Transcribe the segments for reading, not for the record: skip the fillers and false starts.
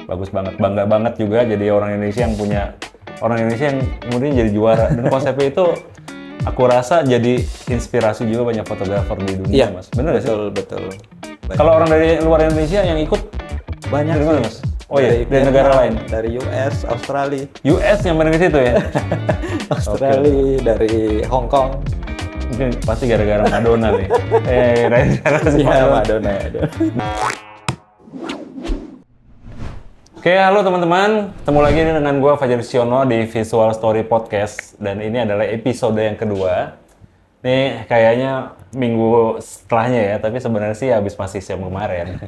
Bagus banget, bangga banget juga jadi orang Indonesia yang punya orang Indonesia yang kemudian jadi juara. Dan konsepnya itu aku rasa jadi inspirasi juga banyak fotografer di dunia, Mas. Bener nggak sih? Betul. Kalau orang dari luar Indonesia yang ikut Banyak dari mana, sih. Mas? Oh iya, dari negara lain. Dari US, Australia. US yang main ke situ ya? Australia, dari Hong Kong. Mungkin pasti gara-gara Madonna nih. Iya, Madonna. Oke, halo teman-teman. Ketemu lagi dengan gue Fajar Siono di Visual Story Podcast. Dan ini adalah episode yang kedua. Ini kayaknya minggu setelahnya ya, tapi sebenarnya sih habis masih siang kemarin.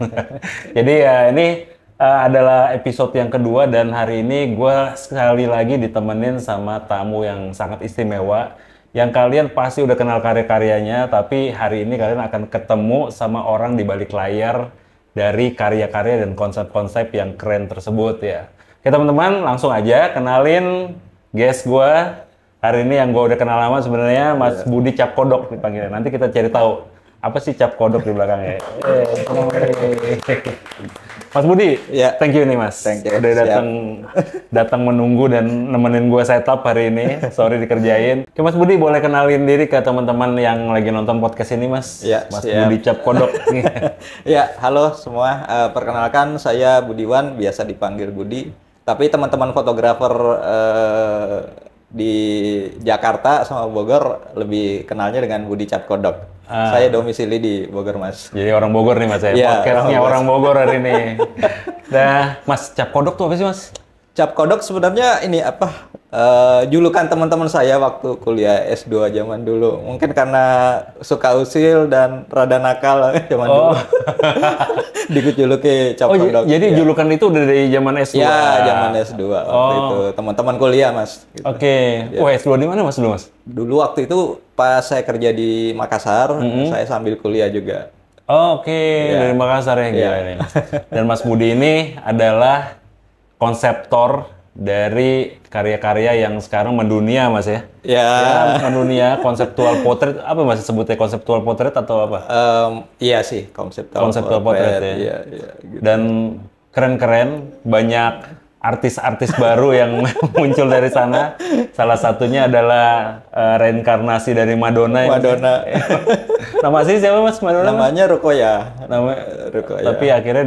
Jadi ya ini adalah episode yang kedua dan hari ini gue sekali lagi ditemenin sama tamu yang sangat istimewa. Yang kalian pasti udah kenal karya-karyanya, tapi hari ini kalian akan ketemu sama orang di balik layar dari karya-karya dan konsep-konsep yang keren tersebut ya. Oke teman-teman, langsung aja kenalin guest gue. Hari ini yang gue udah kenal lama sebenarnya Mas Budi Cap Kodok dipanggilnya. Nanti kita cari tahu apa sih Cap Kodok di belakangnya. Mas Budi, thank you nih Mas. Thank you. Udah datang menunggu dan nemenin gue setup hari ini. Sorry dikerjain. Oke Mas Budi, boleh kenalin diri ke teman-teman yang lagi nonton podcast ini Mas. Mas Budi Cap Kodok. Ya, halo semua. Perkenalkan saya Budiwan, biasa dipanggil Budi. Tapi teman-teman fotografer di Jakarta sama Bogor lebih kenalnya dengan Budi Cap Kodok. Saya domisili di Bogor, Mas. Jadi orang Bogor nih Mas ya. Podcastnya orang Bogor hari ini. Nah, Mas Cap Kodok tuh apa sih Mas? Cap Kodok sebenarnya ini apa? Julukan teman-teman saya waktu kuliah S2 zaman dulu. Mungkin karena suka usil dan rada nakal zaman dulu. Dijuluki Cap Kodok. Jadi julukan itu udah dari zaman S2? Ya, zaman S2 waktu itu. Teman-teman kuliah, Mas. Gitu. Oke. S2 di mana Mas dulu, Mas? Dulu waktu itu pas saya kerja di Makassar, saya sambil kuliah juga. Dari Makassar ya, gila nih. Dan Mas Budi ini adalah konseptor dari karya-karya yang sekarang mendunia Mas ya? Ya, mendunia, konseptual potret, apa Mas sebutnya, konseptual potret atau apa? Iya sih, konseptual potret ya. Iya, gitu. Dan keren-keren, banyak artis-artis baru yang muncul dari sana. Salah satunya adalah reinkarnasi dari Madonna. Nama asli siapa Mas Madonna? Namanya Rukoya. Tapi akhirnya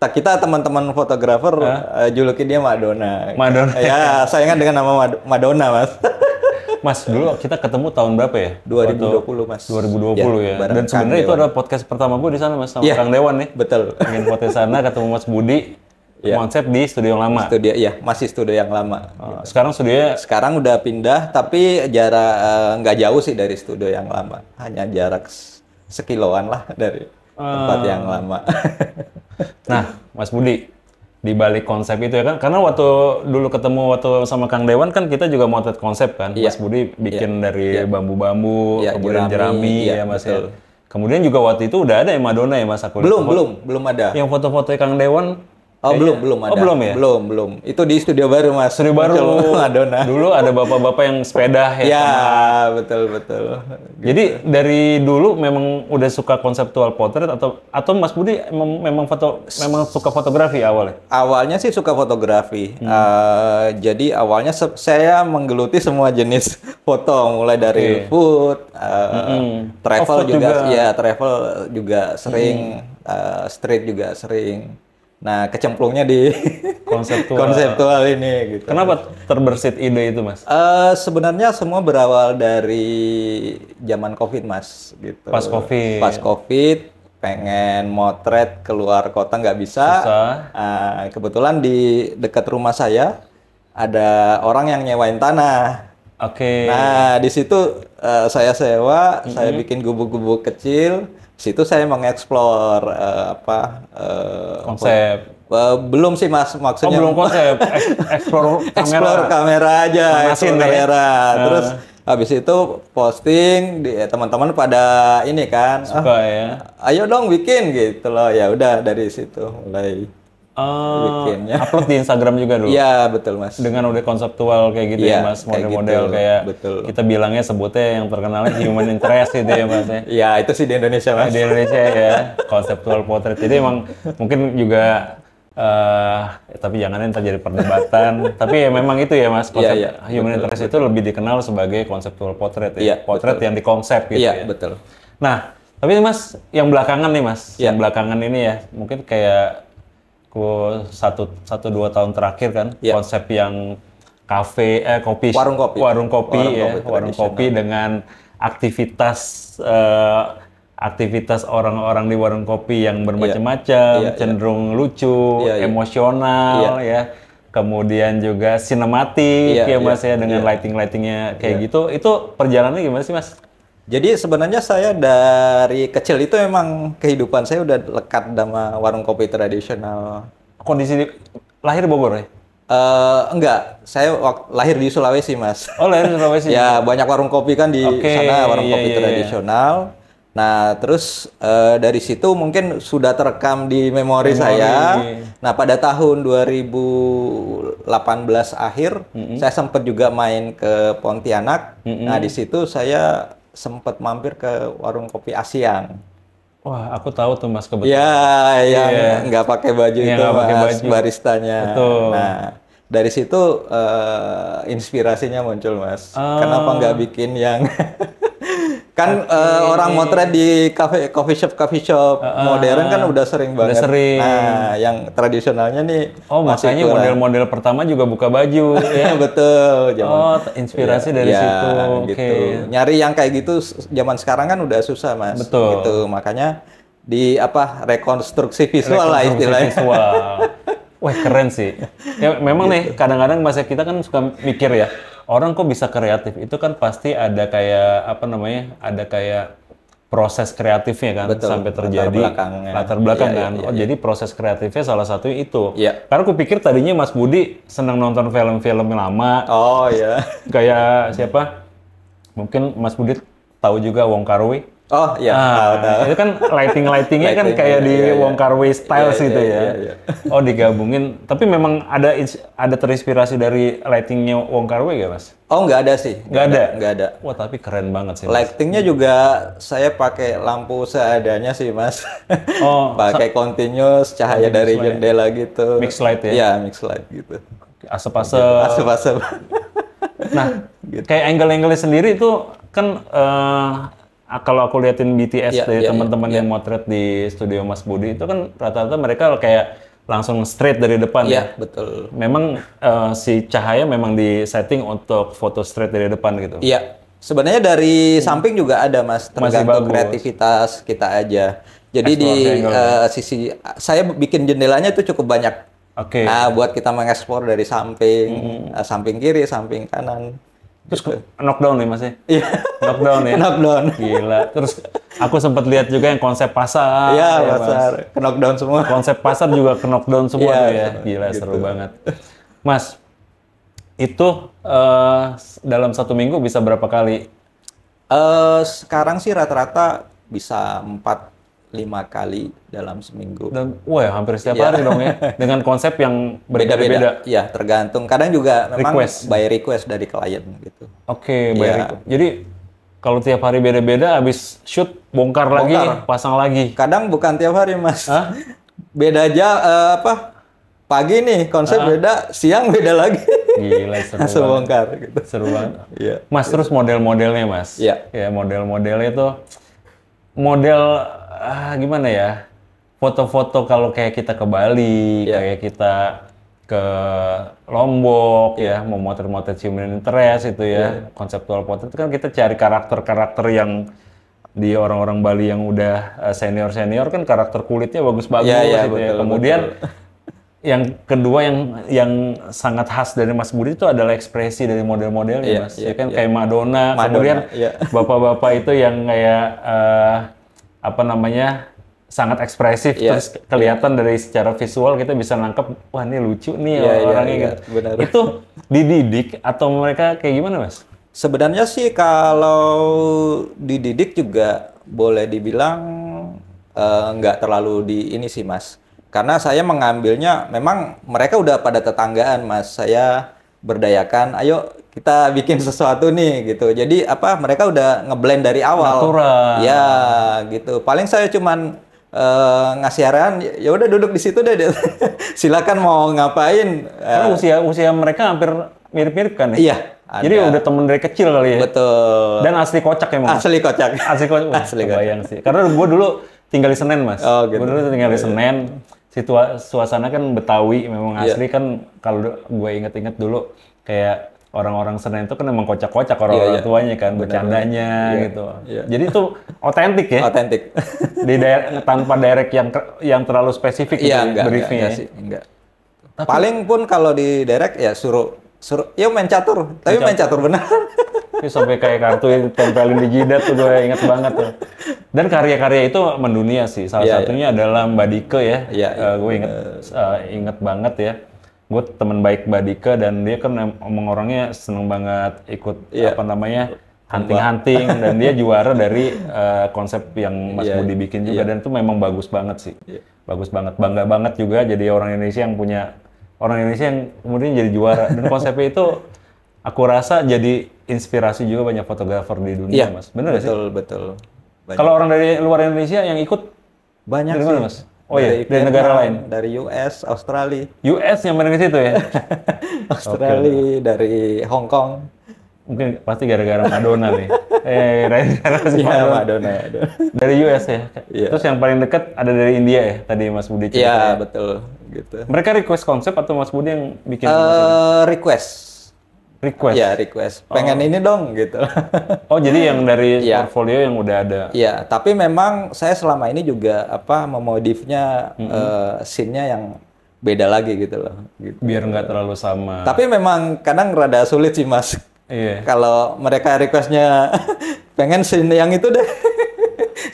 kita teman-teman fotografer julukin dia Madonna. Ya, sayangan dengan nama Madonna, Mas. Mas, dulu kita ketemu tahun berapa ya? 2020, Mas. 2020 ya. Dan sebenarnya itu adalah podcast pertama gue di sana, Mas, sama Kang Dewan nih. Betul. Ingin podcast sana, ketemu Mas Budi. Konsep di studio yang lama. Masih studio yang lama. Sekarang studionya? Sekarang udah pindah, tapi jarak nggak jauh sih dari studio yang lama. Hanya jarak sekiloan lah dari tempat yang lama. Nah, Mas Budi, di balik konsep itu ya kan, karena waktu dulu ketemu waktu sama Kang Dewan kan kita juga motret konsep kan. Mas Budi bikin dari bambu-bambu, kemudian jerami ya Mas ya. Kemudian juga waktu itu udah ada ya Madonna ya Mas aku. Belum ada. Yang foto-foto Kang Dewan belum ada. Belum ya? Belum. Itu di studio baru, Mas. Studio baru. Madonna. Dulu ada bapak-bapak yang sepeda ya. Ya, betul. Jadi dari dulu memang udah suka konseptual potret atau Mas Budi memang suka fotografi awalnya? Awalnya sih suka fotografi. Jadi awalnya saya menggeluti semua jenis foto, mulai dari food, travel juga. Ya, travel juga sering, street juga sering. Nah, kecemplungnya di konseptual ini gitu. Kenapa terbersit ide itu, Mas? Sebenarnya semua berawal dari zaman Covid, Mas, gitu. Pas Covid, pengen motret keluar kota nggak bisa. Kebetulan di dekat rumah saya ada orang yang nyewain tanah. Nah, di situ saya sewa, saya bikin gubuk-gubuk kecil. Situ saya mengeksplor konsep. Belum sih Mas, maksudnya. Belum konsep, explore kamera aja, kamera. Terus habis itu posting, teman-teman pada ini kan. Suka ya. Ayo dong bikin gitu loh. Ya udah dari situ mulai bikinnya. Upload di Instagram juga dulu? Iya, betul Mas. Dengan udah konseptual kayak gitu ya Mas, model-model kayak kita bilangnya sebutnya yang terkenalnya human interest gitu ya Mas ya? Iya, itu sih di Indonesia Mas. Di Indonesia ya, konseptual portrait. Jadi emang mungkin juga Tapi jangan ntar jadi perdebatan. Tapi ya memang itu ya Mas, konsep human interest itu lebih dikenal sebagai conceptual portrait ya. Portrait yang dikonsep gitu ya. Betul. Nah, tapi Mas, yang belakangan nih Mas, yang belakangan ini ya, mungkin kayak 1-2 tahun terakhir kan, konsep yang kopi, warung kopi dengan aktivitas orang-orang di warung kopi yang bermacam-macam, cenderung lucu, emosional, ya. Kemudian juga sinematik, Mas ya, dengan lighting-lightingnya kayak gitu. Itu perjalanannya gimana sih, Mas? Jadi sebenarnya saya dari kecil itu memang kehidupan saya udah lekat sama warung kopi tradisional. Kondisi lahir Bogor ya? Enggak, saya lahir di Sulawesi, Mas. Oh, lahir di Sulawesi. Ya, banyak warung kopi kan di sana, warung kopi tradisional. Nah, terus dari situ mungkin sudah terekam di memori saya. Nah, pada tahun 2018 akhir, saya sempat juga main ke Pontianak. Nah, di situ saya sempat mampir ke warung kopi Asyang. Wah, aku tahu tuh Mas kebetulan. Ya, yang nggak pakai baju itu Mas, baristanya. Betul. Nah, dari situ inspirasinya muncul Mas. Kenapa nggak bikin yang kan orang motret di coffee shop modern kan udah sering banget. Nah, yang tradisionalnya nih. Oh, makanya model-model pertama juga buka baju. Ya betul. Inspirasi dari situ. Gitu. Nyari yang kayak gitu zaman sekarang kan udah susah Mas. Betul. Gitu. Makanya rekonstruksi visual lah istilahnya. Wah, keren sih. Ya memang nih kadang-kadang masa kita kan suka mikir ya, orang kok bisa kreatif? Itu kan pasti ada kayak ada kayak proses kreatifnya kan sampai terjadi latar belakang kan. Jadi proses kreatifnya salah satu itu. Karena aku pikir tadinya Mas Budi senang nonton film-film lama. Oh iya. Kayak siapa? Mungkin Mas Budi tahu juga Wong Kar-wai. Oh iya, tahu. Itu kan lighting-lightingnya kan kayak di Wong Kar-wai style gitu ya. Oh, digabungin. Tapi memang ada terinspirasi dari lightingnya Wong Kar-wai nggak, Mas? Oh, nggak ada sih. Nggak ada? Nggak ada. Wah, tapi keren banget sih, Mas. Lightingnya juga saya pakai lampu seadanya sih, Mas. Oh, pakai continuous, cahaya dari jendela gitu. Mix light ya? Iya, mix light gitu. Asap-asap. Asap-asap. Nah, kayak angle-angle sendiri itu kan kalau aku liatin BTS dari teman-teman yang motret di studio Mas Budi itu kan rata-rata mereka kayak langsung straight dari depan ya. Betul. Memang si cahaya memang di setting untuk foto straight dari depan gitu. Iya. Sebenarnya dari samping juga ada Mas, tergantung kreativitas kita aja. Jadi di sisi saya bikin jendelanya itu cukup banyak. Oke. Nah, buat kita mengeksplor dari samping, samping kiri, samping kanan. Terus knockdown nih Mas ya? Iya. Knockdown ya? Knockdown. Gila. Terus aku sempat lihat juga yang konsep pasar. Iya, pasar. Knockdown semua. Konsep pasar juga knockdown semua tuh ya. Gila, gitu. Seru banget. Mas, itu dalam 1 minggu bisa berapa kali? Sekarang sih rata-rata bisa 4-5 kali dalam seminggu. Dan wah, hampir setiap hari dong ya. Dengan konsep yang berbeda-beda. Iya, tergantung. Kadang juga memang by request dari klien gitu. Oke, by request. Jadi kalau tiap hari beda-beda, habis shoot bongkar lagi, pasang lagi. Kadang bukan tiap hari, Mas. Beda aja pagi nih konsep beda, siang beda lagi. Gila, seru banget. Bongkar gitu. Seru banget. Mas, terus model-modelnya, Mas. Iya. Ya, model-modelnya tuh gimana ya? Foto-foto kalau kayak kita ke Bali, kayak kita ke Lombok ya, mau motret-motret human interest itu ya, konseptual portrait itu kan kita cari karakter-karakter yang di orang-orang Bali yang udah senior-senior kan karakter kulitnya bagus-bagus gitu ya. Kemudian yang kedua yang sangat khas dari Mas Budi itu adalah ekspresi dari model-modelnya, Mas. Ya kan kayak Madonna, kemudian bapak-bapak itu yang kayak sangat ekspresif, terus kelihatan dari secara visual kita bisa nangkep, wah ini lucu nih orangnya gitu. Benar. Itu dididik atau mereka kayak gimana, Mas? Sebenarnya sih kalau dididik juga boleh dibilang nggak terlalu ini sih, Mas. Karena saya mengambilnya, memang mereka udah pada tetanggaan, Mas. Saya berdayakan, ayo kita bikin sesuatu nih gitu. Jadi mereka udah ngeblend dari awal. Natural. Ya gitu. Paling saya cuman ngasih arahan, ya udah duduk di situ deh. Silakan mau ngapain. Karena usia mereka hampir mirip-mirip kan ya? Iya. Jadi udah temen dari kecil kali ya? Betul. Dan asli kocak emang? Asli kocak. Asli kocak? Asli kebayang sih. Karena gue dulu tinggal di Senen, Mas. Oh, gitu. Gue dulu tinggal di Senen. Suasana kan Betawi, memang asli kan. Kalau gue inget-inget dulu, kayak orang-orang Senen itu kan memang kocak-kocak orang tuanya kan, bercandanya gitu. Jadi itu otentik ya? Otentik. Di tanpa direct yang terlalu spesifik gitu briefnya. Enggak. Paling pun kalau di direct ya suruh ya main catur, tapi main catur benar. Itu sampai kayak kartu yang tempelin di jidat tuh gue inget banget tuh. Dan karya-karya itu mendunia sih. Salah satunya adalah Mbak Dike ya. Gue inget banget ya. Gue teman baik Mbak Dike dan dia kan omong orangnya seneng banget ikut hunting-hunting dan dia juara dari konsep yang Mas Budi bikin juga dan itu memang bagus banget sih. Bagus banget, bangga banget juga jadi orang Indonesia yang kemudian jadi juara dan konsepnya itu aku rasa jadi inspirasi juga banyak fotografer di dunia, Mas. Bener nggak sih? Betul. Kalau orang dari luar Indonesia yang ikut banyak dari sih. mana, Mas? Oh iya, dari negara lain. Dari US, Australia. US yang main ke situ ya? Australia, dari Hong Kong. Mungkin pasti gara-gara Madonna nih. Madonna. Dari US ya? Terus yang paling dekat ada dari India ya? Tadi Mas Budi cerita. Iya, betul. Gitu. Mereka request konsep atau Mas Budi yang bikin request. Ya, request. Pengen ini dong, gitu. Oh, jadi yang dari portfolio yang udah ada. Iya, tapi memang saya selama ini juga memodifnya scene-nya yang beda lagi gitu loh. Gitu. Biar nggak terlalu sama. Tapi memang kadang rada sulit sih, Mas. Iya. Kalau mereka request-nya pengen scene yang itu deh.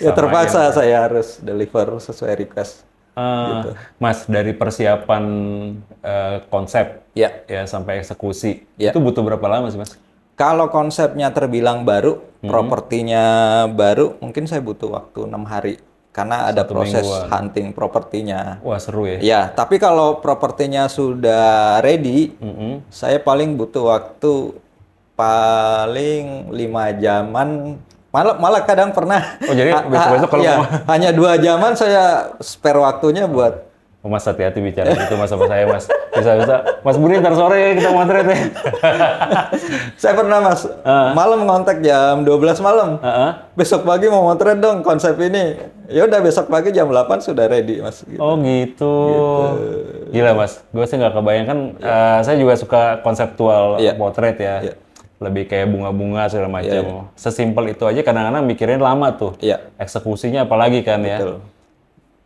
Ya terpaksa saya harus deliver sesuai request. Gitu. Mas, dari persiapan konsep ya sampai eksekusi itu butuh berapa lama sih, Mas? Kalau konsepnya terbilang baru, propertinya baru, mungkin saya butuh waktu 6 hari karena ada proses hunting propertinya. Wah, seru ya. Ya, tapi kalau propertinya sudah ready, saya paling butuh waktu paling 5 jaman. Malah kadang pernah. Oh, jadi besok-besok kalau hanya 2 jaman saya spare waktunya buat. Oh, Mas hati-hati bicara itu Mas sama saya, Mas. Bisa Mas Budi ntar sore kita motret ya. Saya pernah, Mas, malam ngontak jam 12 malam. Besok pagi mau motret dong konsep ini. Ya udah besok pagi jam 8 sudah ready, Mas. Gitu. Oh gitu. Gila, Mas. Gue sih nggak kebayangkan. Saya juga suka konseptual potret ya. Lebih kayak bunga-bunga segala macam. Sesimpel itu aja kadang-kadang mikirin lama tuh. Eksekusinya apalagi kan ya.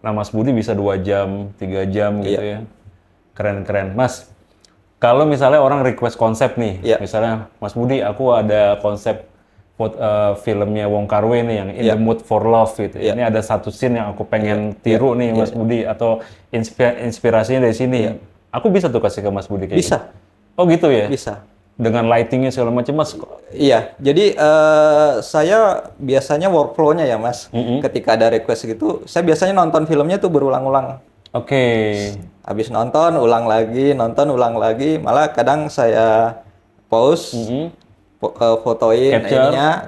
Nah, Mas Budi bisa 2 jam, 3 jam gitu ya. Keren-keren. Mas, kalau misalnya orang request konsep nih, misalnya Mas Budi, aku ada konsep filmnya Wong Kar-wai nih yang In the Mood for Love gitu. Ini ada satu scene yang aku pengen tiru nih Mas Budi atau inspirasinya dari sini. Aku bisa tuh kasih ke Mas Budi kayak bisa. Gitu. Oh gitu ya? Bisa. Dengan lightingnya segala macam, Mas? Iya, jadi saya biasanya workflow-nya ya, Mas. Ketika ada request gitu, saya biasanya nonton filmnya tuh berulang-ulang. Oke. Habis nonton, ulang lagi, malah kadang saya pause, fotoin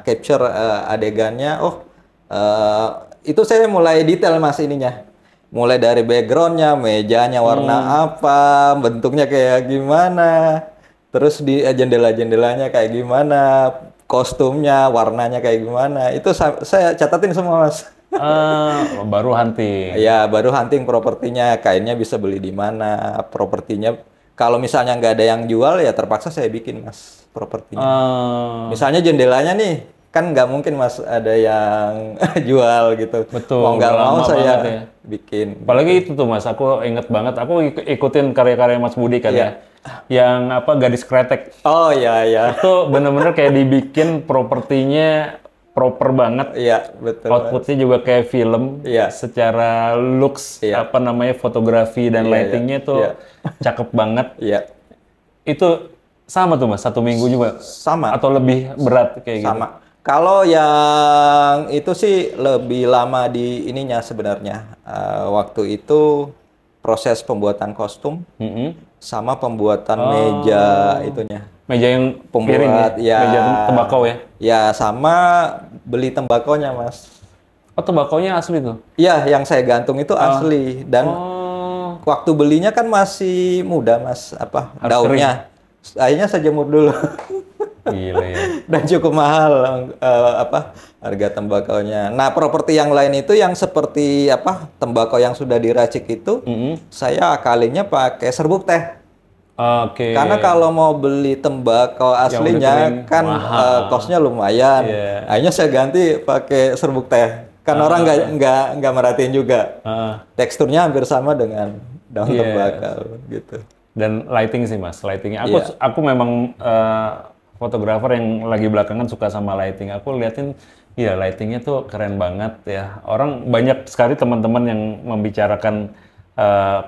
capture adegannya. Itu saya mulai detail, Mas, ininya. Mulai dari background-nya, mejanya warna apa, bentuknya kayak gimana. Terus di jendela-jendelanya kayak gimana, kostumnya, warnanya kayak gimana, itu saya catatin semua, Mas. Baru hunting. Ya, baru hunting propertinya, kainnya bisa beli di mana, propertinya. Kalau misalnya nggak ada yang jual, ya terpaksa saya bikin, Mas, propertinya. Misalnya jendelanya nih, kan nggak mungkin, Mas, ada yang jual gitu. Betul. Mau nggak mau saya bikin. Apalagi itu tuh, Mas, aku inget banget, aku ikutin karya-karya Mas Budi kan ya. Yang gadis kretek. Oh iya. Itu bener-bener kayak dibikin propertinya proper banget. Iya, betul. Outputnya juga kayak film. Secara looks, fotografi dan lightingnya tuh cakep banget. Iya. Itu sama tuh, Mas, 1 minggu juga? Sama. Atau lebih berat kayak gitu? Sama. Kalau yang itu sih lebih lama di ininya sebenarnya. Waktu itu proses pembuatan kostum. Sama pembuatan meja itunya. Meja yang pembuat piring, ya? Meja tembakau ya? Ya, sama beli tembakonya, Mas. Oh, tembakonya asli tuh? Iya, yang saya gantung itu asli. Dan waktu belinya kan masih muda, Mas. Harus Daunnya. Akhirnya saya jemur dulu. Gila ya. Dan cukup mahal harga tembakonya. Nah, properti yang lain itu yang seperti tembakau yang sudah diracik itu, saya akalinya pakai serbuk teh. Oke. Karena kalau mau beli tembakau aslinya kan kosnya lumayan. Akhirnya saya ganti pakai serbuk teh. Kan orang nggak merhatiin juga. Teksturnya hampir sama dengan daun tembakau gitu. Dan lighting sih Mas, lightingnya. Aku memang fotografer yang lagi belakangan suka sama lighting. Aku liatin, ya lightingnya tuh keren banget ya. Orang banyak sekali teman-teman yang membicarakan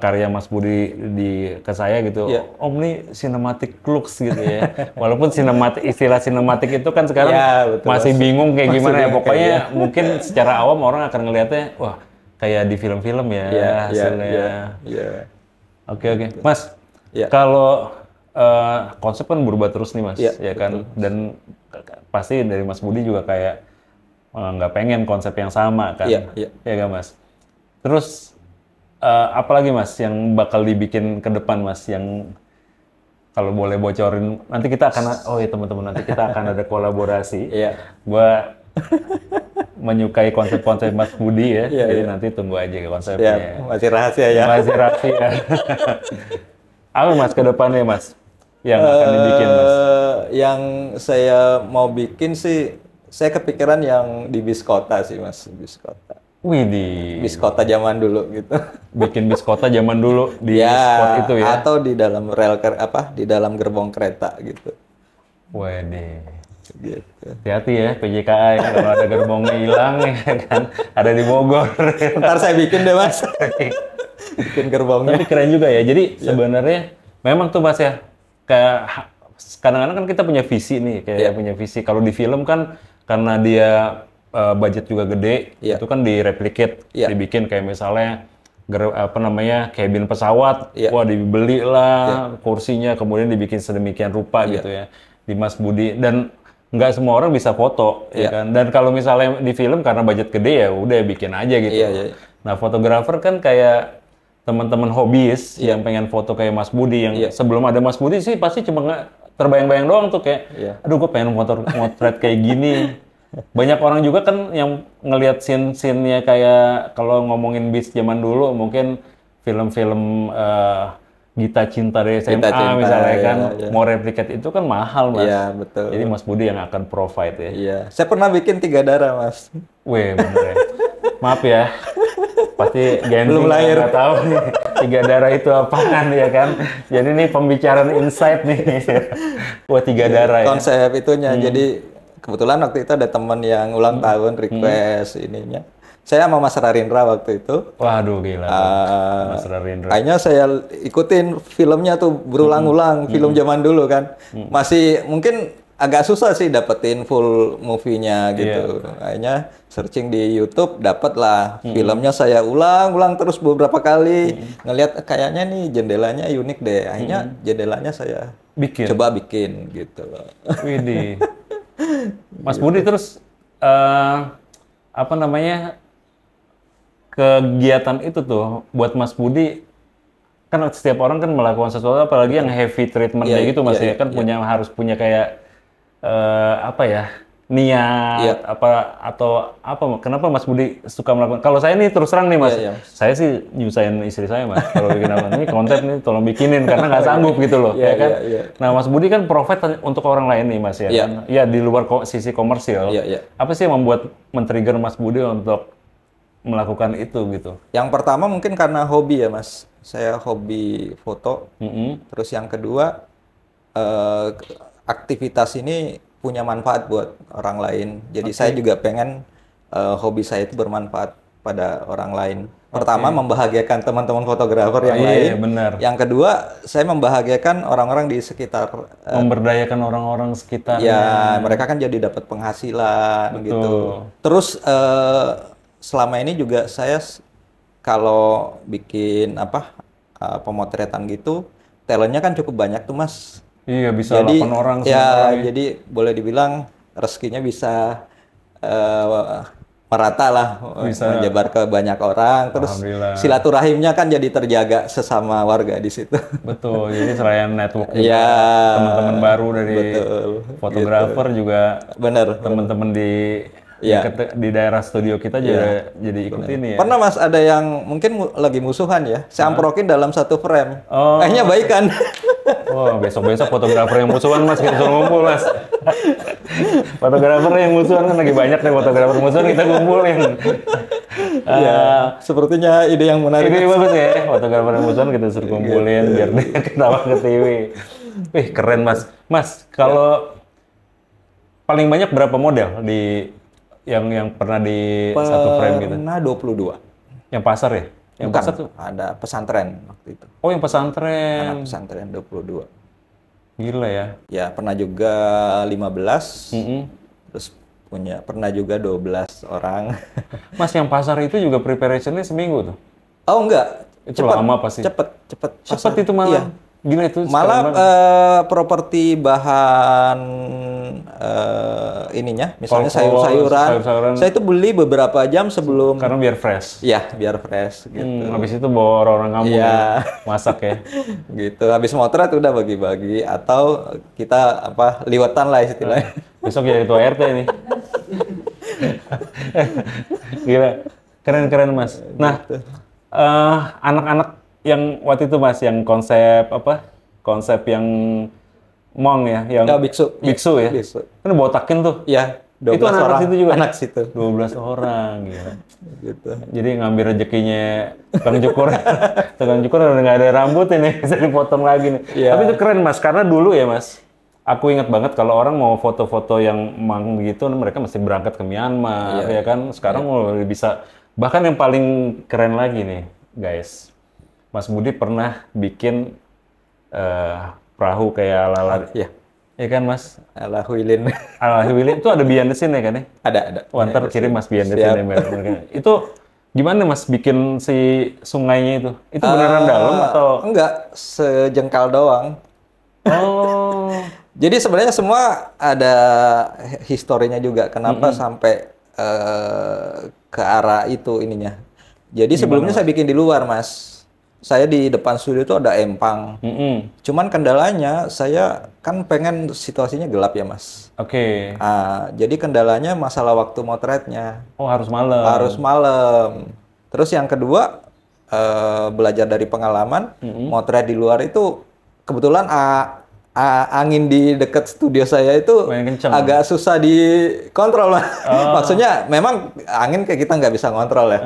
karya Mas Budi ke saya gitu. Om nih cinematic looks gitu ya. Walaupun istilah sinematik itu kan sekarang masih bingung kayak gimana ya. Pokoknya mungkin secara awam orang akan ngelihatnya, wah kayak di film-film ya hasilnya. Oke. Mas, kalau konsep kan berubah terus nih Mas, ya kan? Dan pasti dari Mas Budi juga kayak nggak pengen konsep yang sama kan? Ya kan Mas? Terus apalagi Mas yang bakal dibikin ke depan Mas, yang kalau boleh bocorin, nanti kita akan, teman-teman, nanti kita akan ada kolaborasi. Gua menyukai konsep-konsep Mas Budi ya, jadi nanti tunggu aja konsepnya. Masih rahasia ya. Masih rahasia. Apa Mas ke depannya Mas, yang akan dibikin Mas? Yang saya mau bikin sih, saya kepikiran yang di bis kota sih Mas, bis kota. Bis kota zaman dulu gitu. Bikin bis kota zaman dulu di spot itu ya? Atau di dalam di dalam gerbong kereta gitu. Waduh. Gitu. Hati-hati ya PJKA ya, kalau ada gerbongnya hilang ya kan, ada di Bogor. Ntar saya bikin deh Mas. Bikin gerbongnya. Tapi keren juga ya. Jadi sebenarnya memang tuh Mas ya, kayak kadang-kadang kan kita punya visi nih, punya visi. Kalau di film kan karena dia budget juga gede, itu kan direplicate, dibikin kayak misalnya cabin pesawat, wah dibeli lah kursinya, kemudian dibikin sedemikian rupa gitu ya di Mas Budi. Dan nggak semua orang bisa foto, ya kan? Dan kalau misalnya di film karena budget gede ya udah bikin aja gitu. Nah fotografer kan kayak teman-teman hobis yang pengen foto kayak Mas Budi, yang sebelum ada Mas Budi sih pasti cuma nggak terbayang-bayang doang tuh kayak, aduh gue pengen motret kayak gini. Banyak orang juga kan yang ngelihat scene-scene-nya kayak kalau ngomongin bis zaman dulu mungkin film-film Gita Cinta dari SMA misalnya kan, mau replikat itu kan mahal Mas. Iya, betul. Jadi Mas Budi yang akan provide ya. Iya, saya pernah bikin 3 darah Mas. Wih, bener ya. Maaf ya, pasti Gen Z belum lahir. Nggak tahu nih 3 darah itu apaan ya kan. Jadi ini pembicaraan insight nih. Wah 3 darah ya. Konsep itunya, jadi kebetulan waktu itu ada teman yang ulang tahun request ininya. Saya sama Mas Rarindra waktu itu. Waduh gila. Mas Rarindra. Kayaknya saya ikutin filmnya tuh berulang-ulang, film zaman dulu kan. Masih mungkin agak susah sih dapetin full movie-nya gitu. Kayaknya searching di YouTube dapet lah. Filmnya saya ulang-ulang terus beberapa kali. Ngelihat kayaknya nih jendelanya unik deh. Akhirnya jendelanya saya coba bikin gitu loh. Widih. Mas Budi terus kegiatan itu tuh buat Mas Budi, kan setiap orang kan melakukan sesuatu, apalagi yang heavy treatment kayak gitu Mas ya kan harus punya kayak niat kenapa Mas Budi suka melakukan? Kalau saya nih terus terang nih Mas, saya sih nyusahin istri saya Mas kalau bikin apa ini konsep nih tolong bikinin karena nggak sanggup gitu loh ya kan. Nah Mas Budi kan provide untuk orang lain nih Mas ya kan? Ya di luar sisi komersil. Apa sih yang membuat men-trigger Mas Budi untuk melakukan itu gitu? Yang pertama mungkin karena hobi ya Mas, saya hobi foto. Terus yang kedua aktivitas ini punya manfaat buat orang lain. Jadi saya juga pengen hobi saya itu bermanfaat pada orang lain. Pertama membahagiakan teman-teman fotografer yang lain. Benar. Yang kedua saya membahagiakan orang-orang di sekitar. Memberdayakan orang-orang sekitar. Ya mereka kan jadi dapat penghasilan gitu. Terus selama ini juga saya kalau bikin pemotretan gitu, talentnya kan cukup banyak tuh Mas. Iya bisa 8 orang. Ya jadi boleh dibilang rezekinya bisa merata lah, Bisa. menyebar ke banyak orang. Terus Alhamdulillah. silaturahimnya kan jadi terjaga sesama warga di situ. Betul, jadi selain network juga Iya, teman-teman baru dari betul, fotografer juga Bener. teman-teman di Iya. di daerah studio kita juga jadi ikut ini ya. Pernah Mas ada yang mungkin lagi musuhan ya, saya amprokin dalam satu frame. Oh. Akhirnya baikan. Oh, besok-besok fotografer yang musuhan Mas, kita suruh ngumpul Mas. Fotografer yang musuhan kan lagi banyak nih fotografer musuhan, kita kumpulin. Ya, sepertinya ide yang menarik. Ini bagus ya, fotografer yang musuhan kita suruh kumpulin biar dia ketawa ke TV. Wih, keren Mas. Mas, kalau paling banyak berapa model di yang pernah di satu frame gitu? Pernah 22. Yang pasar ya? Yang Bukan, pasar tuh? ada pesantren waktu itu. Oh, yang pesantren. Anak pesantren 22. Gila ya. Ya, pernah juga 15. Mm-mm. Terus pernah juga 12 orang. Mas, yang pasar itu juga preparationnya seminggu tuh? Oh, enggak. Itu lama pasti. Cepet Cepet itu malah. Iya. Gila itu. Malah properti bahan ininya, misalnya sayur-sayuran. Saya itu beli beberapa jam sebelum. Karena biar fresh. Ya, biar fresh gitu. Habis itu bawa orang kampung Iya. masak ya. Gitu. Habis motret udah bagi-bagi atau kita liwetan lah istilahnya. Besok jadi ketua RT nih. Gila. Keren-keren Mas. Nah, anak-anak yang waktu itu Mas, yang konsep konsep yang Hmong ya, yang biksu ya. Biksu. Kan botakin tuh. Ya, 12 Itu anak-anak orang. situ juga. Anak situ. 12 orang gitu. Gitu. Jadi ngambil rezekinya tukang cukur. Tukang cukur udah nggak ada rambut ini, bisa dipotong lagi nih. Iya. Tapi itu keren Mas, karena dulu ya Mas, aku ingat banget kalau orang mau foto-foto yang Hmong begitu, mereka mesti berangkat ke Myanmar, ya kan. Sekarang udah bisa. Bahkan yang paling keren lagi nih, guys. Mas Budi pernah bikin perahu kayak ala-ala, Iya. ya kan Mas? Ala Huilin. Ala Willy itu ada behind the scene ya kan ya? Ada. Wantar kirim Mas behind the scene ya. Itu gimana Mas bikin si sungainya itu? Itu beneran dalam atau? Enggak, sejengkal doang. Oh. Jadi sebenarnya semua ada historinya juga. Kenapa sampai ke arah itu ininya. Jadi sebelumnya saya bikin di luar, Mas. Saya di depan studio itu ada empang. Cuman kendalanya saya kan pengen situasinya gelap ya, Mas. Oke. Jadi kendalanya masalah waktu motretnya. Oh, harus malam. Harus malam. Terus yang kedua, belajar dari pengalaman, motret di luar itu kebetulan angin di dekat studio saya itu agak susah dikontrol, Mas. Maksudnya memang angin kayak kita nggak bisa ngontrol ya.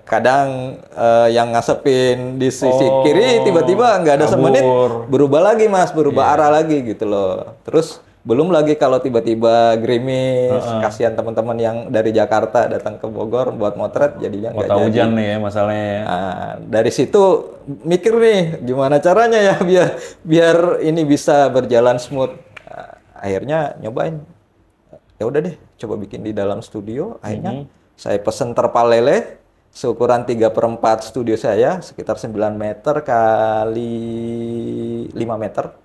Kadang yang ngasepin di sisi kiri tiba-tiba nggak ada semenit berubah lagi, Mas, berubah arah lagi gitu loh. Terus belum lagi kalau tiba-tiba gerimis, kasihan teman-teman yang dari Jakarta datang ke Bogor buat motret jadinya nggak jadi. Hujan nih ya masalahnya ya. Dari situ mikir nih gimana caranya ya biar ini bisa berjalan smooth. Akhirnya nyobain. Ya udah deh, coba bikin di dalam studio. Akhirnya saya pesen terpal lele seukuran 3/4 studio saya, sekitar 9 meter kali 5 meter.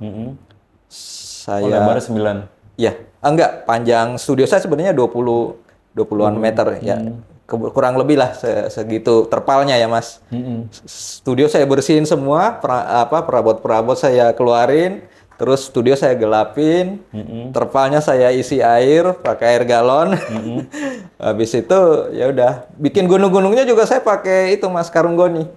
Saya lebarnya 9. Ya, enggak, panjang studio saya sebenarnya 20-an meter ya. Kurang lebih lah segitu terpalnya ya, Mas. Studio saya bersihin semua, perabot-perabot saya keluarin, terus studio saya gelapin, terpalnya saya isi air pakai air galon. Habis itu ya udah, bikin gunung-gunungnya juga saya pakai itu, Mas, karung goni.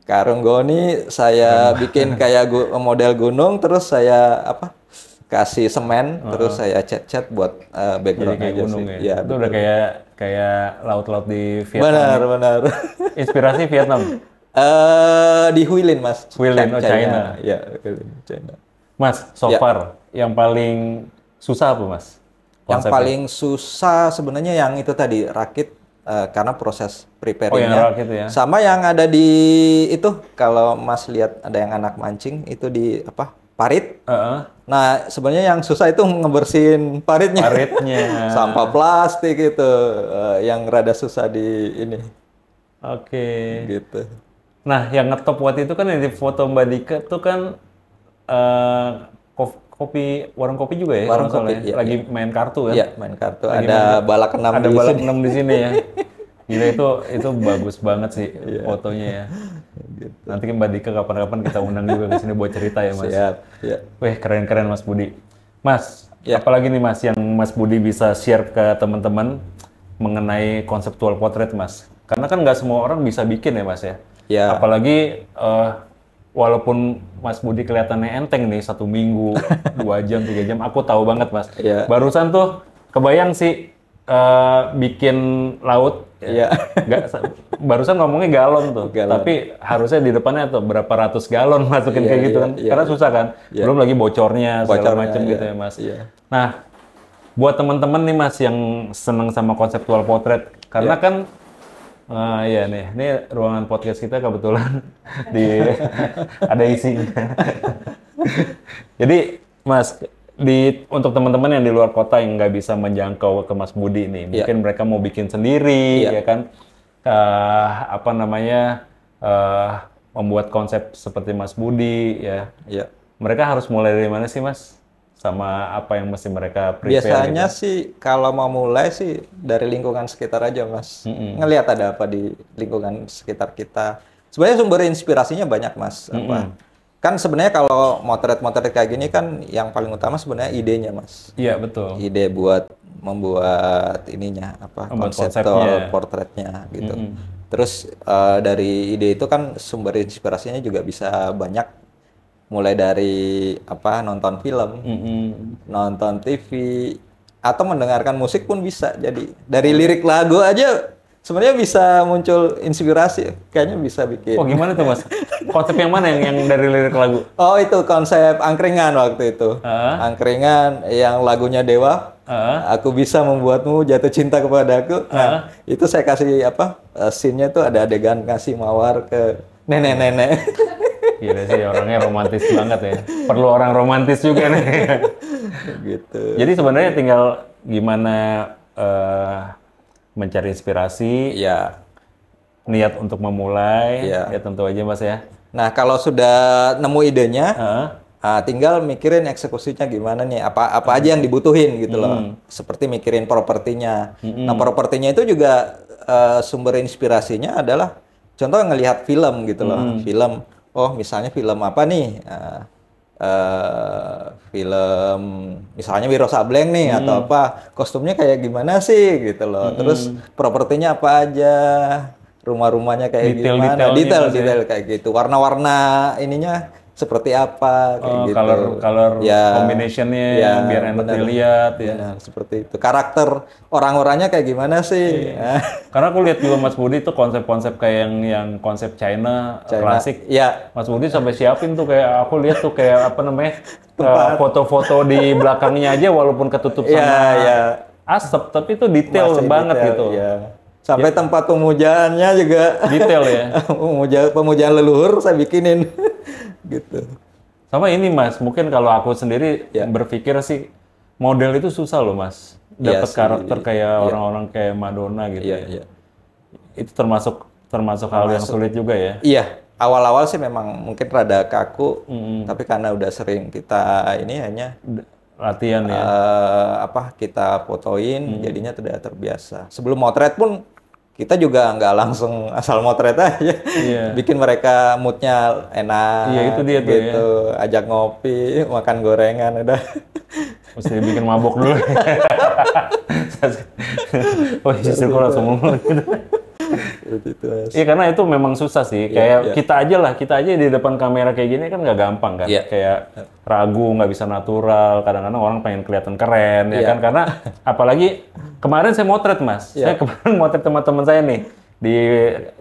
Karung goni saya bikin kayak model gunung, terus saya kasih semen, terus saya cat buat background kayak aja gunung sih. Ya, itu udah kayak laut-laut di Vietnam. Benar. Inspirasi Vietnam. Di Huilin, Mas. Huilin, China. Ya, Huilin, China. Mas, so far yang paling susah apa, Mas? Yang paling susah sebenarnya yang itu tadi, rakit, karena proses preparingnya. yang rakit ya. Sama yang ada di itu, kalau Mas lihat ada yang anak mancing, itu di parit. Nah, sebenarnya yang susah itu ngebersihin paritnya. Sampah plastik itu yang rada susah di ini. Oke. Gitu. Nah, yang ngetop waktu itu kan yang di foto Mbak Dika itu kan warung kopi juga ya? Warung kalau nggak kopi, salah ya? Lagi main kartu kan? Iya, main kartu. Lagi Ada balak enam Ada di balap sini. 6 di sini ya. Gila itu bagus banget sih fotonya ya. Gitu. Nanti Mbak Dika kapan-kapan kita undang juga ke sini buat cerita ya Mas. Siap. Ya. Wih keren-keren Mas Budi. Mas, Ya. apalagi nih Mas yang Mas Budi bisa share ke teman-teman mengenai konseptual portrait Mas? Karena kan nggak semua orang bisa bikin ya Mas ya. Ya. Apalagi walaupun Mas Budi kelihatannya enteng nih 1 minggu, 2 jam, 3 jam, aku tahu banget Mas. Ya. Barusan tuh kebayang sih bikin laut. Iya. Barusan ngomongnya galon tuh, Galon. tapi harusnya di depannya tuh berapa ratus galon masukin Iya, kayak gitu iya, kan, iya, karena iya. susah kan, Iya. belum lagi bocornya segala Bocornya, macam iya, gitu ya Mas. iya. Nah, buat teman-teman nih Mas yang seneng sama konseptual portrait, karena Iya. kan iya nih, ini ruangan podcast kita kebetulan ada isinya. Jadi Mas, untuk teman-teman yang di luar kota yang nggak bisa menjangkau ke Mas Budi nih, mungkin mereka mau bikin sendiri, ya kan, membuat konsep seperti Mas Budi, ya. Iya. Mereka harus mulai dari mana sih Mas? Sama apa yang mesti mereka prepare? Biasanya gitu? sih kalau mau mulai sih dari lingkungan sekitar aja Mas. Ngelihat ada apa di lingkungan sekitar kita. Sebenarnya sumber inspirasinya banyak Mas. Kan sebenarnya kalau motret-motret kayak gini kan yang paling utama sebenarnya idenya Mas. Iya betul. Ide buat membuat ininya apa Membuat konseptual portretnya gitu. Terus dari ide itu kan sumber inspirasinya juga bisa banyak. Mulai dari apa nonton film, nonton TV, atau mendengarkan musik pun bisa. Jadi dari lirik lagu aja sebenarnya bisa muncul inspirasi. Kayaknya bisa bikin. Oh gimana tuh Mas? Konsep yang mana yang dari lirik lagu? Oh itu konsep angkringan waktu itu. Angkringan yang lagunya Dewa. Aku bisa membuatmu jatuh cinta kepadaku. Nah, itu saya kasih apa? Scene-nya tuh ada adegan kasih mawar ke nenek-nenek. Gila sih orangnya romantis banget ya. Perlu orang romantis juga nih. Gitu. Jadi sebenarnya tinggal gimana mencari inspirasi, Ya. niat untuk memulai, Ya. ya tentu aja Mas ya. Nah, kalau sudah nemu idenya, tinggal mikirin eksekusinya gimana nih, apa aja yang dibutuhin gitu loh. Seperti mikirin propertinya. Nah, propertinya itu juga sumber inspirasinya adalah contoh ngelihat film gitu loh. Film, oh misalnya film apa nih? Film misalnya Wiro Sableng nih atau apa, kostumnya kayak gimana sih gitu loh. Terus propertinya apa aja, rumah-rumahnya kayak gimana, detail kayak gitu, warna-warna ininya seperti apa kayak gitu. Color combination-nya biar enak dilihat ya. Benar, seperti itu. Karakter orang-orangnya kayak gimana sih? Karena aku lihat juga Mas Budi tuh konsep-konsep kayak yang konsep China klasik. Iya. Mas Budi sampai siapin tuh kayak aku lihat tuh kayak apa namanya foto-foto di belakangnya aja walaupun ketutup sama asap, tapi itu detail banget gitu. Iya. Sampai tempat pemujaannya juga detail ya. Pemujaan leluhur saya bikinin gitu. Sama ini Mas, mungkin kalau aku sendiri berpikir sih model itu susah loh Mas. Dapat karakter kayak orang-orang kayak Madonna gitu ya. Itu termasuk hal yang sulit juga ya. Iya, awal-awal sih memang mungkin rada kaku, tapi karena udah sering kita ini hanya latihan ya. Kita fotoin, jadinya sudah terbiasa. Sebelum motret pun kita juga nggak langsung asal motret aja, bikin mereka moodnya enak. Iya itu dia tuh gitu. Ajak ngopi, makan gorengan, udah. Mesti bikin mabok dulu. Oh istri kok langsung ngomong gitu. Iya karena itu memang susah sih. Kayak kita aja di depan kamera kayak gini kan nggak gampang kan. Kayak ragu, nggak bisa natural. Kadang-kadang orang pengen kelihatan keren ya kan. Karena apalagi kemarin saya motret Mas. Saya kemarin motret teman-teman saya nih di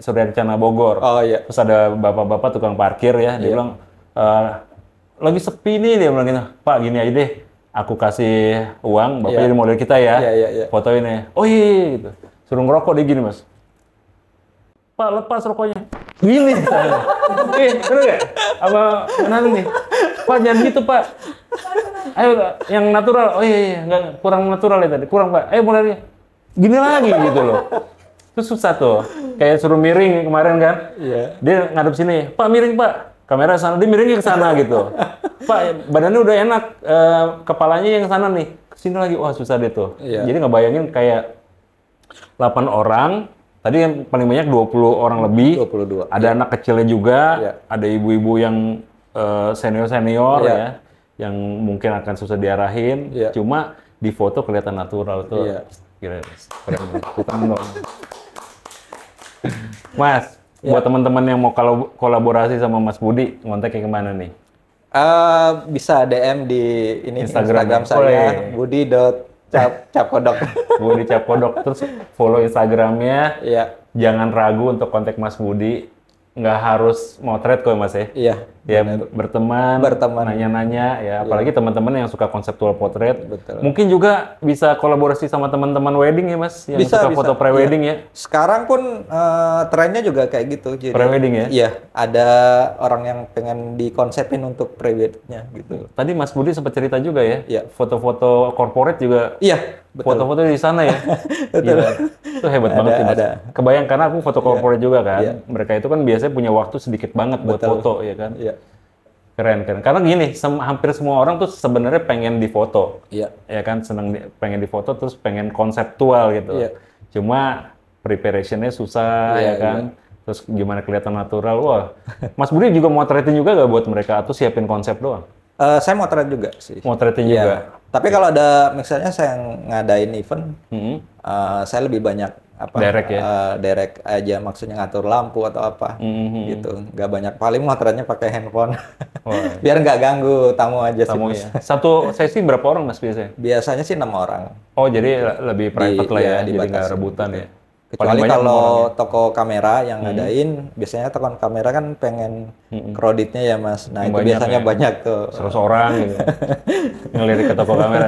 Surya Kencana Bogor. Terus ada bapak-bapak tukang parkir ya. Dia bilang lagi sepi nih, dia bilang gitu. Pak gini aja deh. Aku kasih uang, bapak jadi model kita ya. Fotoin ya. Oh iya gitu. Suruh ngerokok dia gini Mas. Pak lepas rokoknya. Gini. Bener nggak? Apa mana nih? Pak jangan gitu Pak. Ayo yang natural. Oh iya nggak kurang natural ya tadi. Kurang Pak. Ayo mulai gini lagi gitu loh. Itu susah tuh. Kayak suruh miring kemarin kan. Dia ngadep sini. Pak miring Pak. kamera sana, dia miringnya ke sana gitu. Pak, badannya udah enak, kepalanya yang sana nih, kesini lagi, wah susah deh tuh. Iya. Jadi ngebayangin kayak 8 orang, tadi yang paling banyak 20 orang lebih, 22. ada anak kecilnya juga, Iya. ada ibu-ibu yang senior-senior Iya. ya, yang mungkin akan susah diarahin, Iya. cuma di foto kelihatan natural tuh. Iya. Gila, keren banget. Kita dong. Mas, buat teman-teman yang mau kolaborasi sama Mas Budi, ngontaknya kemana nih? Bisa DM di ini Instagram Instagram saya, budi.capkodok. Budi Capkodok, terus follow Instagramnya. Iya, Jangan ragu untuk kontak Mas Budi. Nggak harus motret kok Mas ya. iya. Ya berteman, Berteman. nanya-nanya ya. Apalagi teman-teman yang suka konseptual potret. Betul. Mungkin juga bisa kolaborasi sama teman-teman wedding ya Mas, yang Bisa, suka bisa. foto pre-wedding ya. Sekarang pun trennya juga kayak gitu. Jadi, Pre-wedding ya? Iya, ada orang yang pengen dikonsepin untuk pre-weddingnya gitu. Tadi Mas Budi sempat cerita juga ya, Iya. foto-foto corporate juga. Iya, betul. Foto-foto di sana ya. Betul. Gila. Itu hebat banget sih Mas. ada. Kebayang karena aku foto corporate juga kan. Iya. Mereka itu kan biasanya punya waktu sedikit banget buat Betul. foto ya kan. Iya, Keren. Karena gini, hampir semua orang tuh sebenarnya pengen difoto. iya, Ya kan, pengen difoto terus pengen konseptual gitu. Iya. Cuma preparationnya susah Iya, ya kan. Terus gimana kelihatan natural. Wah, Mas Budi juga motretin juga gak buat mereka atau siapin konsep doang? Saya motret juga sih. Motretin Iya. juga. Tapi kalau ada misalnya saya ngadain event, Mm-hmm. saya lebih banyak Direct ya? Direct aja, maksudnya ngatur lampu atau apa gitu. Nggak banyak, paling motretnya pakai handphone. Wah. Biar nggak ganggu tamu aja Tamu sih. Ya. satu sesi berapa orang Mas biasanya? Biasanya sih 6 orang. Oh jadi lebih private lah ya, jadi nggak dibatasi. rebutan ya. Kecuali banyak kalau orangnya. toko kamera yang ngadain, biasanya toko kamera kan pengen kreditnya ya Mas. Nah Yang itu banyak biasanya ya. banyak tuh. 100 orang gitu. Ngelirik ke toko kamera.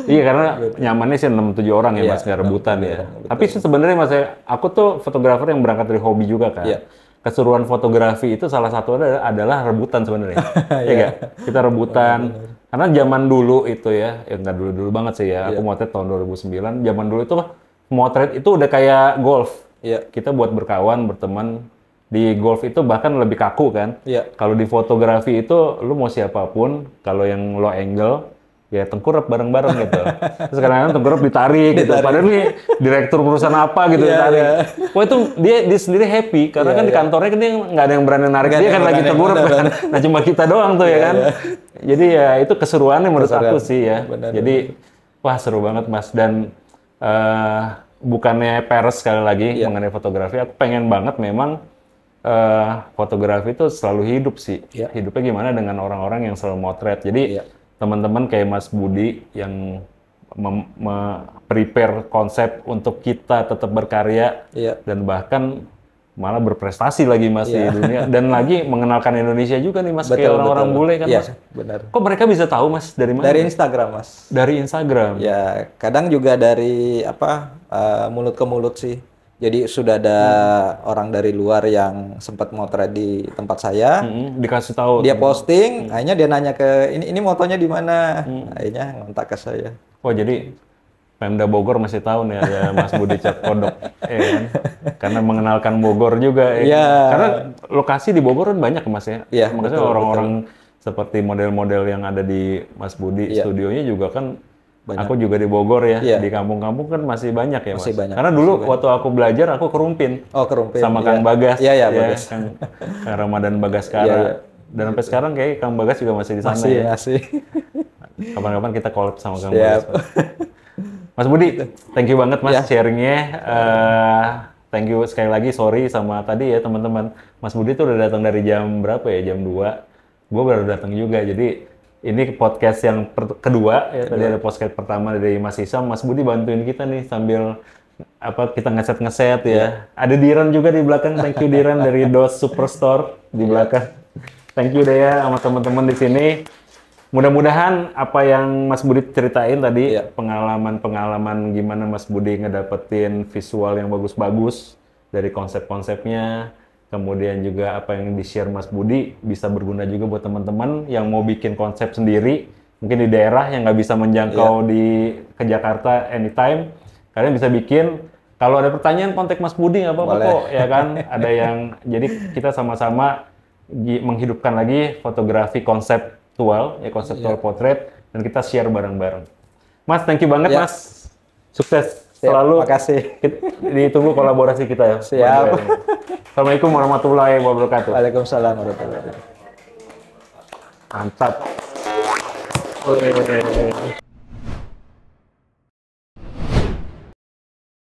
Iya karena nyamannya sih 6-7 orang ya Iya, Mas, nggak rebutan 6-7 ya. orang, betul. Tapi sih sebenarnya Mas, aku tuh fotografer yang berangkat dari hobi juga kan. Iya. Keseruan fotografi itu salah satu adalah rebutan sebenarnya. Iya nggak? Kita rebutan. Karena zaman dulu itu ya nggak dulu-dulu banget sih ya. Aku motret tahun 2009. Zaman dulu itu motret itu udah kayak golf. Iya. Kita buat berkawan, berteman. Di golf itu bahkan lebih kaku kan. Iya. Kalau di fotografi itu lu mau siapapun, kalau yang low angle ya tengkurap bareng-bareng gitu. Terus kadang-kadang tengkurap ditarik gitu. Padahal nih direktur perusahaan apa gitu ditarik. Wah itu dia sendiri happy karena kan di kantornya kan dia nggak ada yang berani narik dia kan lagi tengkurap kan. Nah cuma kita doang tuh ya kan. Jadi ya itu keseruannya menurut aku sih ya. Jadi wah seru banget Mas dan bukannya peres sekali lagi mengenai fotografi. Aku pengen banget memang fotografi itu selalu hidup sih. Hidupnya gimana dengan orang-orang yang selalu motret. Jadi teman-teman kayak Mas Budi yang prepare konsep untuk kita tetap berkarya dan bahkan malah berprestasi lagi Mas di dunia dan lagi mengenalkan Indonesia juga nih Mas kayak orang-orang bule kan Mas. Benar. Kok mereka bisa tahu Mas dari mana? Dari Instagram Mas. Dari Instagram. Ya kadang juga dari mulut ke mulut sih. Jadi sudah ada orang dari luar yang sempat motret di tempat saya. Dikasih tahu. Dia posting, akhirnya dia nanya ke ini motonya di mana. Akhirnya ngontak ke saya. Oh jadi Pemda Bogor masih tahu nih ada Mas Budi Capkodok, ya kan? Karena mengenalkan Bogor juga. Karena lokasi di Bogor kan banyak Mas ya. Iya, Makanya orang-orang seperti model-model yang ada di Mas Budi studionya juga kan. Banyak. Aku juga di Bogor ya, di kampung-kampung kan masih banyak ya Mas. Masih banyak. Karena dulu waktu aku belajar aku ke Rumpin. Oh, ke Rumpin. Sama Kang Bagas. Iya, Bagas. Kang Ramadan Bagaskara. Dan sampai sekarang kayak Kang Bagas juga masih di sana ya. Masih. Kapan-kapan kita collab sama Kang Bagas. Mas Budi, thank you banget Mas sharingnya. Thank you sekali lagi, sorry sama tadi ya teman-teman. Mas Budi tuh udah datang dari jam berapa ya? Jam 2. Gue baru datang juga, jadi ini podcast yang kedua ya. Tadi ada podcast pertama dari Mas Isam. Mas Budi bantuin kita nih sambil kita ngeset ya. Ada Diran juga di belakang. Thank you Diran dari DOS Superstore di belakang. Thank you Dea sama teman-teman di sini. Mudah-mudahan apa yang Mas Budi ceritain tadi, pengalaman-pengalaman gimana Mas Budi ngedapetin visual yang bagus-bagus dari konsep-konsepnya, kemudian juga apa yang di-share Mas Budi bisa berguna juga buat teman-teman yang mau bikin konsep sendiri, mungkin di daerah yang nggak bisa menjangkau ke Jakarta anytime, kalian bisa bikin Kalau ada pertanyaan kontak Mas Budi nggak apa-apa Boleh. kok, ya kan? Ada yang jadi kita sama-sama menghidupkan lagi fotografi konseptual, ya konseptual potret, dan kita share bareng-bareng. Mas, thank you banget Ya. Mas. Sukses Siap, selalu. makasih. Ditunggu kolaborasi kita ya. Siap. Assalamualaikum warahmatullahi wabarakatuh. Waalaikumsalam warahmatullahi wabarakatuh. Mantap.